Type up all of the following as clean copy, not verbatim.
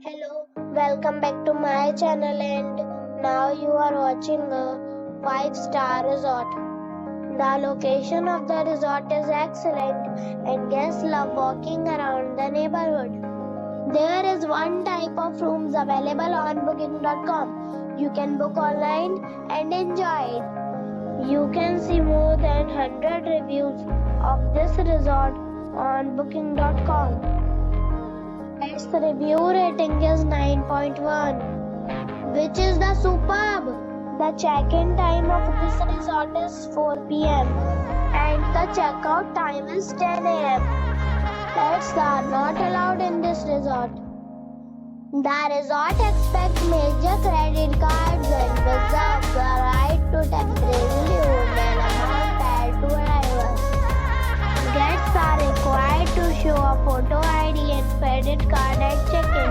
Hello, welcome back to my channel and now you are watching a 5-star resort. The location of the resort is excellent and guests love walking around the neighborhood. There is one type of rooms available on booking.com. You can book online and enjoy it. You can see more than 100 reviews of this resort on booking.com. Its review rating is 9.1, which is the superb. The check-in time of this resort is 4 p.m. and the check-out time is 10 a.m. Pets are not allowed in this resort. The resort expects major credit cards and reserves the right to temporarily hold an amount prior to arrival. Guests are required to show a photo ID and credit card at check-in.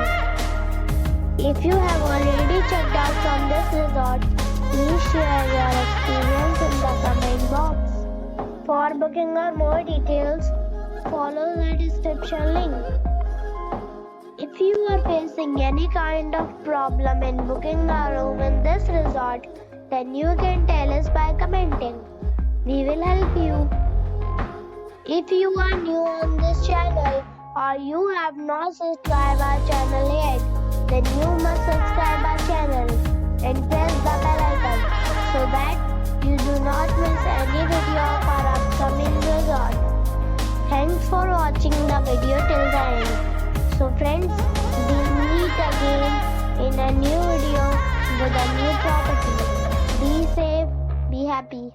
If you have already checked out from this resort, please share your experience in the comment box. For booking or more details, follow the description link. If you are facing any kind of problem in booking a room in this resort, then you can tell us by commenting. We will help you. If you are new on this channel or you have not subscribed our channel yet, then you must subscribe our channel and press the bell icon so that you do not miss any video of our upcoming resort. Thanks for watching the video till the end. So friends, we meet again in a new video with a new property. Be safe, be happy.